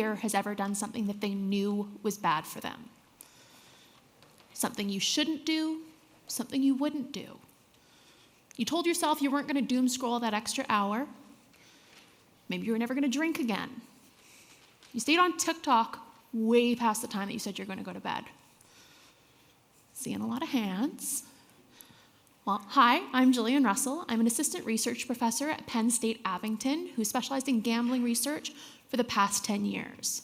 here has ever done something that they knew was bad for them? Something you shouldn't do, something you wouldn't do. You told yourself you weren't going to doom scroll that extra hour. Maybe you were never going to drink again. You stayed on TikTok way past the time that you said you're going to go to bed. Seeing a lot of hands. Well, hi, I'm Gillian Russell. I'm an assistant research professor at Penn State, Abington, who specialized in gambling research for the past 10 years.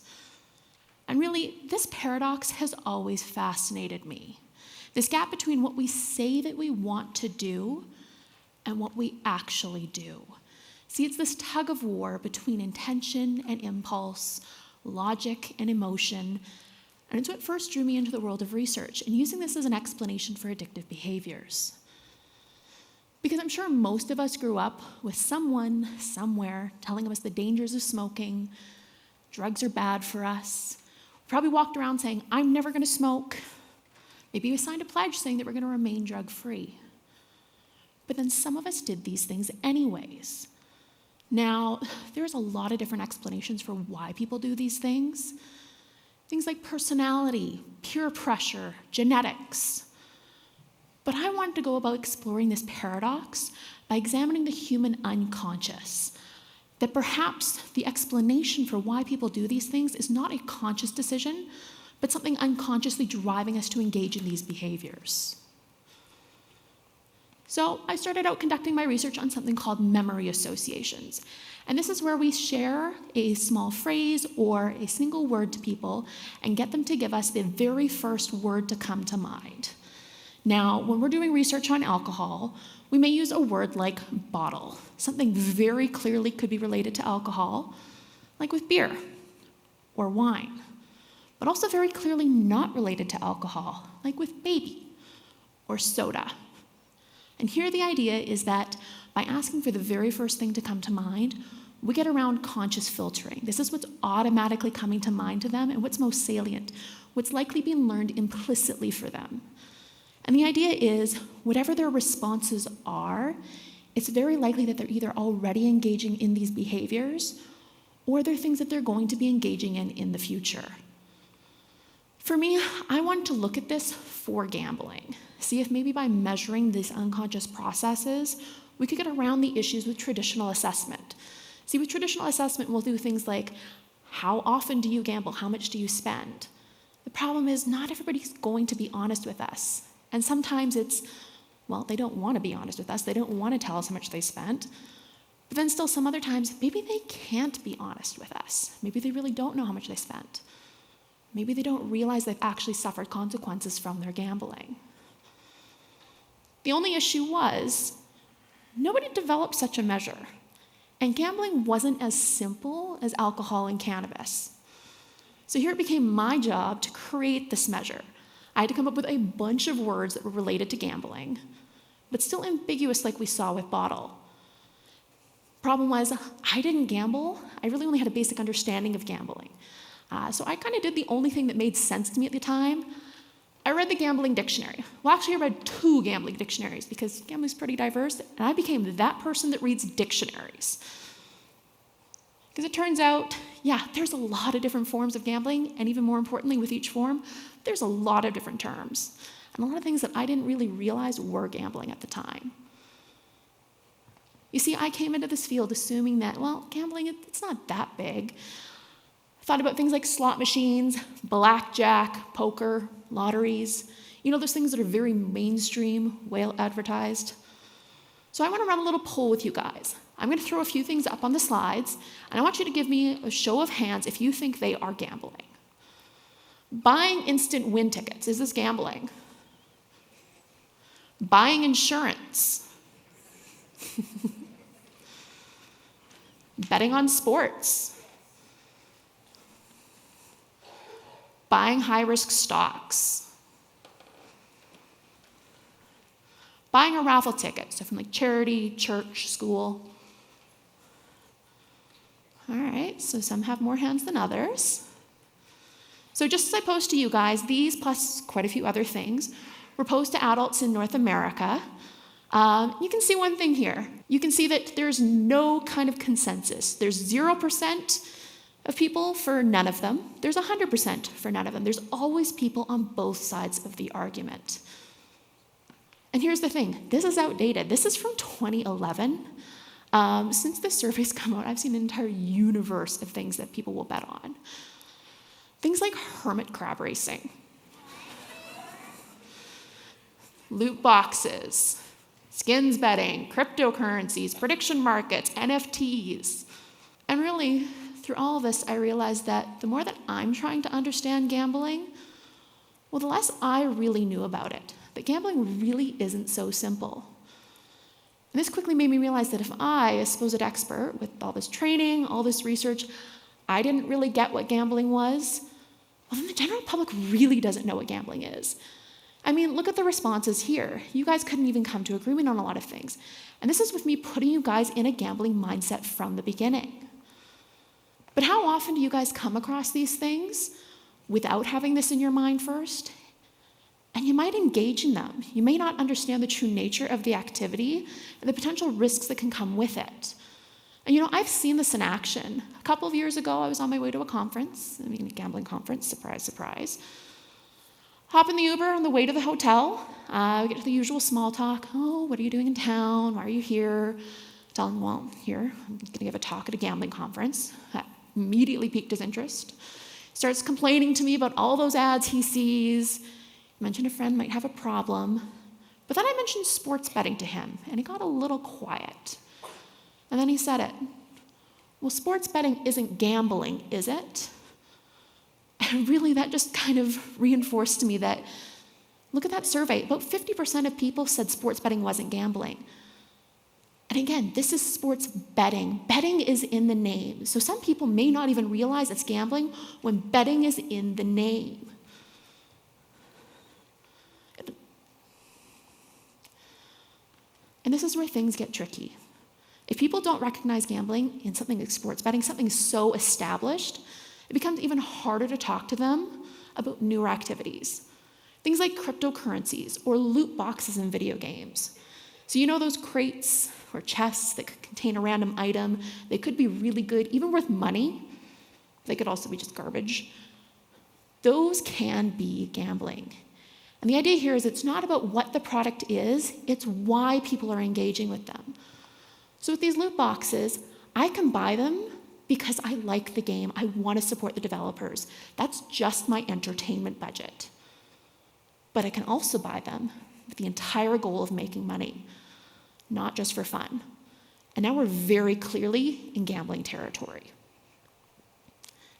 And really, this paradox has always fascinated me. This gap between what we say that we want to do and what we actually do. See, it's this tug of war between intention and impulse, logic and emotion, and it's what first drew me into the world of research and using this as an explanation for addictive behaviors. Because I'm sure most of us grew up with someone, somewhere, telling us the dangers of smoking, drugs are bad for us. We probably walked around saying, I'm never going to smoke. Maybe we signed a pledge saying that we're going to remain drug-free. But then some of us did these things anyways. Now, there's a lot of different explanations for why people do these things. Things like personality, peer pressure, genetics. But I wanted to go about exploring this paradox by examining the human unconscious. That perhaps the explanation for why people do these things is not a conscious decision, but something unconsciously driving us to engage in these behaviors. So I started out conducting my research on something called memory associations. And this is where we share a small phrase or a single word to people and get them to give us the very first word to come to mind. Now, when we're doing research on alcohol, we may use a word like bottle. Something very clearly could be related to alcohol, like with beer or wine, but also very clearly not related to alcohol, like with baby or soda. And here the idea is that by asking for the very first thing to come to mind, we get around conscious filtering. This is what's automatically coming to mind to them and what's most salient, what's likely being learned implicitly for them. And the idea is, whatever their responses are, it's very likely that they're either already engaging in these behaviors or they're things that they're going to be engaging in the future. For me, I wanted to look at this for gambling. See if maybe by measuring these unconscious processes, we could get around the issues with traditional assessment. See, with traditional assessment, we'll do things like, how often do you gamble? How much do you spend? The problem is not everybody's going to be honest with us. And sometimes it's, well, they don't want to be honest with us. They don't want to tell us how much they spent. But then still some other times, maybe they can't be honest with us. Maybe they really don't know how much they spent. Maybe they don't realize they've actually suffered consequences from their gambling. The only issue was, nobody developed such a measure. And gambling wasn't as simple as alcohol and cannabis. So here it became my job to create this measure. I had to come up with a bunch of words that were related to gambling, but still ambiguous like we saw with bottle. Problem was, I didn't gamble. I really only had a basic understanding of gambling. So I kind of did the only thing that made sense to me at the time. I read the gambling dictionary. Well, actually, I read 2 gambling dictionaries because gambling's pretty diverse, and I became that person that reads dictionaries. Because it turns out, yeah, there's a lot of different forms of gambling, and even more importantly, with each form, there's a lot of different terms, and a lot of things that I didn't really realize were gambling at the time. You see, I came into this field assuming that, well, gambling, it's not that big. I thought about things like slot machines, blackjack, poker, lotteries, those things that are very mainstream, well advertised. So I want to run a little poll with you guys. I'm going to throw a few things up on the slides, and I want you to give me a show of hands if you think they are gambling. Buying instant win tickets, is this gambling? Buying insurance. Betting on sports. Buying high-risk stocks. Buying a raffle ticket, so from like charity, church, school. All right, so some have more hands than others. So just as I posed to you guys, these plus quite a few other things were posed to adults in North America. You can see one thing here. You can see that there's no kind of consensus. There's 0% of people for none of them. There's 100% for none of them. There's always people on both sides of the argument. And here's the thing, this is outdated. This is from 2011. Since this survey's come out, I've seen an entire universe of things that people will bet on. Things like hermit crab racing, loot boxes, skins betting, cryptocurrencies, prediction markets, NFTs. And really, through all of this, I realized that the more that I'm trying to understand gambling, well, the less I really knew about it. That gambling really isn't so simple. And this quickly made me realize that if I, a supposed expert with all this training, all this research, I didn't really get what gambling was, well, then the general public really doesn't know what gambling is. I mean, look at the responses here. You guys couldn't even come to agreement on a lot of things. And this is with me putting you guys in a gambling mindset from the beginning. But how often do you guys come across these things without having this in your mind first? And you might engage in them. You may not understand the true nature of the activity and the potential risks that can come with it. And I've seen this in action. A couple of years ago, I was on my way to a conference, a gambling conference, surprise, surprise. Hop in the Uber on the way to the hotel. We get to the usual small talk. Oh, what are you doing in town? Why are you here? Tell him, well, here, I'm going to give a talk at a gambling conference. That immediately piqued his interest. Starts complaining to me about all those ads he sees. Mentioned a friend might have a problem. But then I mentioned sports betting to him, and he got a little quiet. And then he said it. Well, sports betting isn't gambling, is it? And really, that just kind of reinforced to me that, look at that survey. About 50% of people said sports betting wasn't gambling. And again, this is sports betting. Betting is in the name. So some people may not even realize it's gambling when betting is in the name. And this is where things get tricky. If people don't recognize gambling in something like sports betting, something so established, it becomes even harder to talk to them about newer activities. Things like cryptocurrencies or loot boxes in video games. So those crates or chests that could contain a random item, they could be really good, even worth money. They could also be just garbage. Those can be gambling. And the idea here is it's not about what the product is, it's why people are engaging with them. So with these loot boxes, I can buy them because I like the game. I want to support the developers. That's just my entertainment budget. But I can also buy them with the entire goal of making money, not just for fun. And now we're very clearly in gambling territory.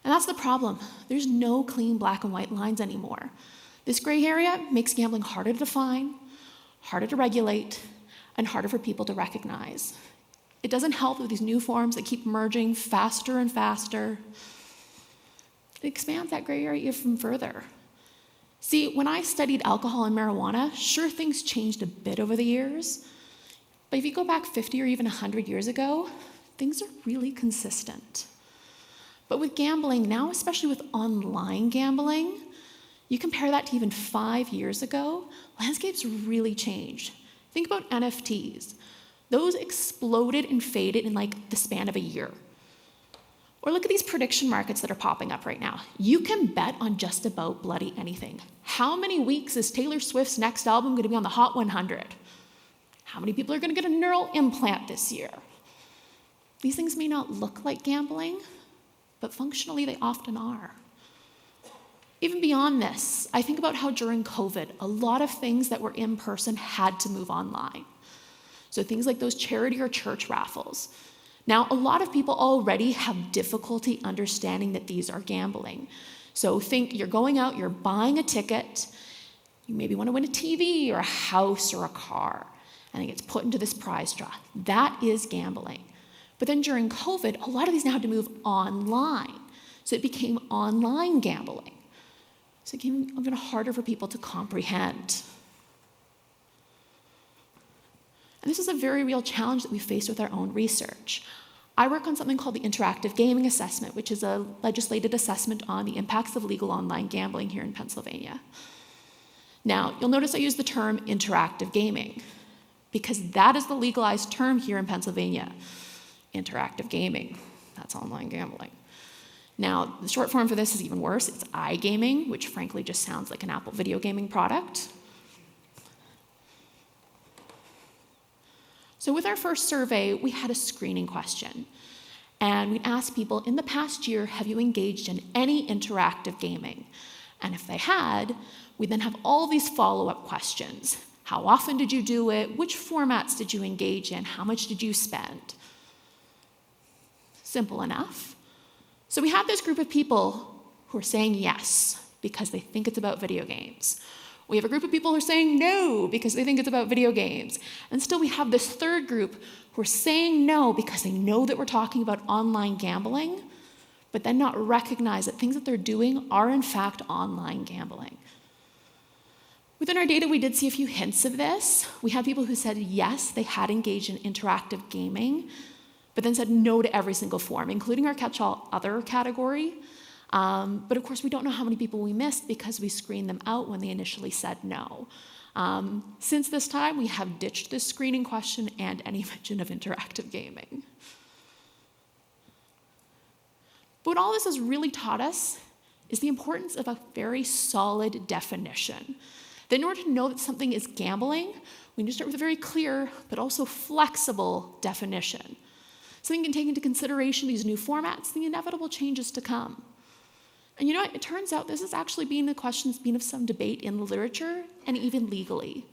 And that's the problem. There's no clean black and white lines anymore. This gray area makes gambling harder to define, harder to regulate, and harder for people to recognize. It doesn't help with these new forms that keep emerging faster and faster. It expands that gray area even further. See, when I studied alcohol and marijuana, sure, things changed a bit over the years. But if you go back 50 or even 100 years ago, things are really consistent. But with gambling now, especially with online gambling, you compare that to even 5 years ago, landscape's really changed. Think about NFTs. Those exploded and faded in the span of a year. Or look at these prediction markets that are popping up right now. You can bet on just about bloody anything. How many weeks is Taylor Swift's next album going to be on the Hot 100? How many people are going to get a neural implant this year? These things may not look like gambling, but functionally they often are. Even beyond this, I think about how during COVID, a lot of things that were in person had to move online. So things like those charity or church raffles. Now, a lot of people already have difficulty understanding that these are gambling. So think you're going out, you're buying a ticket, you maybe want to win a TV or a house or a car, and it gets put into this prize draw. That is gambling. But then during COVID, a lot of these now had to move online. So it became online gambling. So it became even harder for people to comprehend. And this is a very real challenge that we faced with our own research. I work on something called the interactive gaming assessment, which is a legislated assessment on the impacts of legal online gambling here in Pennsylvania. Now, you'll notice I use the term interactive gaming because that is the legalized term here in Pennsylvania. Interactive gaming, that's online gambling. Now, the short form for this is even worse. It's iGaming, which frankly just sounds like an Apple video gaming product. So with our first survey, we had a screening question. And we asked people, in the past year, have you engaged in any interactive gaming? And if they had, we then have all these follow-up questions. How often did you do it? Which formats did you engage in? How much did you spend? Simple enough. So we have this group of people who are saying yes because they think it's about video games. We have a group of people who are saying no because they think it's about video games. And still we have this third group who are saying no because they know that we're talking about online gambling, but then not recognize that things that they're doing are in fact online gambling. Within our data, we did see a few hints of this. We had people who said yes, they had engaged in interactive gaming, but then said no to every single form, including our catch-all other category. But of course, we don't know how many people we missed because we screened them out when they initially said no. Since this time, we have ditched this screening question and any mention of interactive gaming. But what all this has really taught us is the importance of a very solid definition. That in order to know that something is gambling, we need to start with a very clear but also flexible definition. Something can take into consideration these new formats, the inevitable changes to come. And you know what? It turns out this has actually been a question that's been of some debate in the literature and even legally.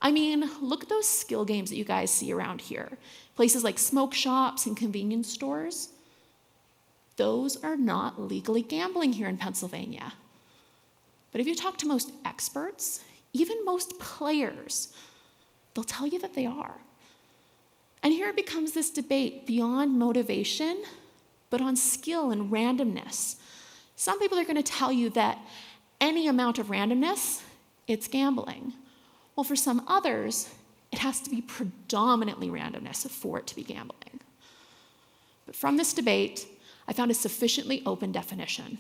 I mean, look at those skill games that you guys see around here. Places like smoke shops and convenience stores. Those are not legally gambling here in Pennsylvania. But if you talk to most experts, even most players, they'll tell you that they are. And here it becomes this debate beyond motivation, but on skill and randomness. Some people are going to tell you that any amount of randomness, it's gambling. Well, for some others, it has to be predominantly randomness for it to be gambling. But from this debate, I found a sufficiently open definition.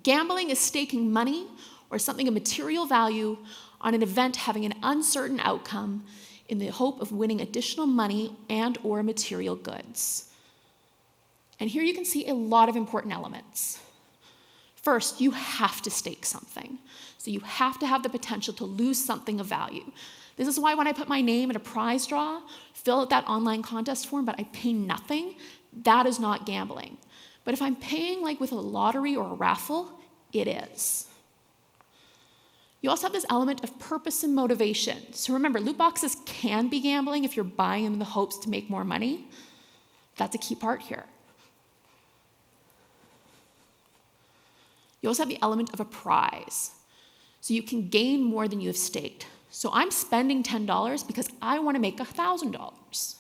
Gambling is staking money or something of material value on an event having an uncertain outcome in the hope of winning additional money and or material goods. And here you can see a lot of important elements. First, you have to stake something. So you have to have the potential to lose something of value. This is why when I put my name in a prize draw, fill out that online contest form, but I pay nothing, that is not gambling. But if I'm paying like with a lottery or a raffle, it is. You also have this element of purpose and motivation. So remember, loot boxes can be gambling if you're buying them in the hopes to make more money. That's a key part here. You also have the element of a prize. So you can gain more than you have staked. So I'm spending $10 because I want to make $1,000.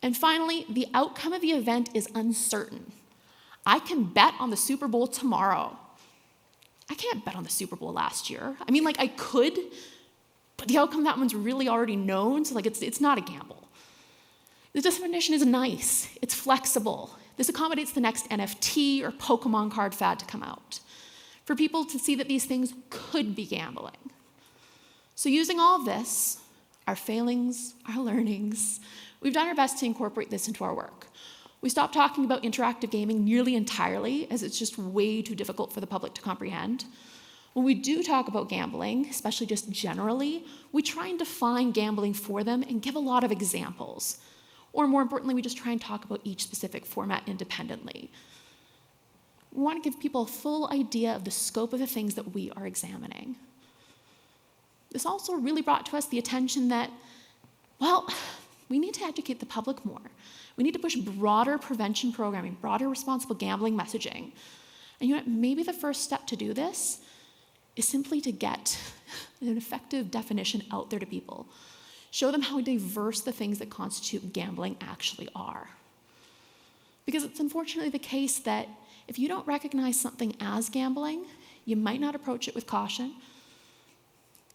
And finally, the outcome of the event is uncertain. I can bet on the Super Bowl tomorrow. I can't bet on the Super Bowl last year. I mean, I could, but the outcome of that one's really already known, so it's not a gamble. The definition is nice. It's flexible. This accommodates the next NFT or Pokemon card fad to come out, for people to see that these things could be gambling. So using all of this, our failings, our learnings, we've done our best to incorporate this into our work. We stopped talking about interactive gaming nearly entirely, as it's just way too difficult for the public to comprehend. When we do talk about gambling, especially just generally, we try and define gambling for them and give a lot of examples. Or more importantly, we just try and talk about each specific format independently. We want to give people a full idea of the scope of the things that we are examining. This also really brought to us the attention that, well, we need to educate the public more. We need to push broader prevention programming, broader responsible gambling messaging. And you know what, maybe the first step to do this is simply to get an effective definition out there to people. Show them how diverse the things that constitute gambling actually are. Because it's unfortunately the case that if you don't recognize something as gambling, you might not approach it with caution,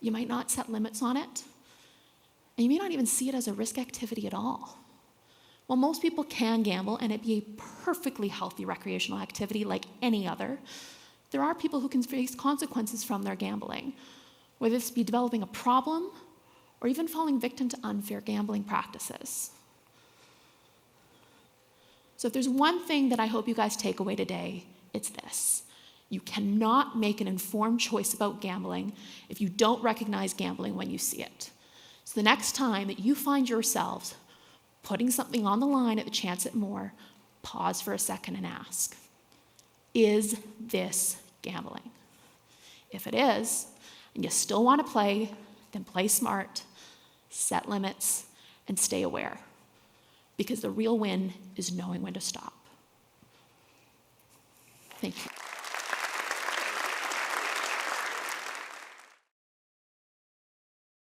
you might not set limits on it, and you may not even see it as a risk activity at all. While most people can gamble and it be a perfectly healthy recreational activity like any other, there are people who can face consequences from their gambling, whether this be developing a problem or even falling victim to unfair gambling practices. So So if there's one thing that I hope you guys take away today, it's this. You cannot make an informed choice about gambling if you don't recognize gambling when you see it. So the next time that you find yourselves putting something on the line at the chance at more, pause for a second and ask, is this gambling? If it is, and you still want to play, then play smart, set limits, and stay aware. Because the real win is knowing when to stop. Thank you.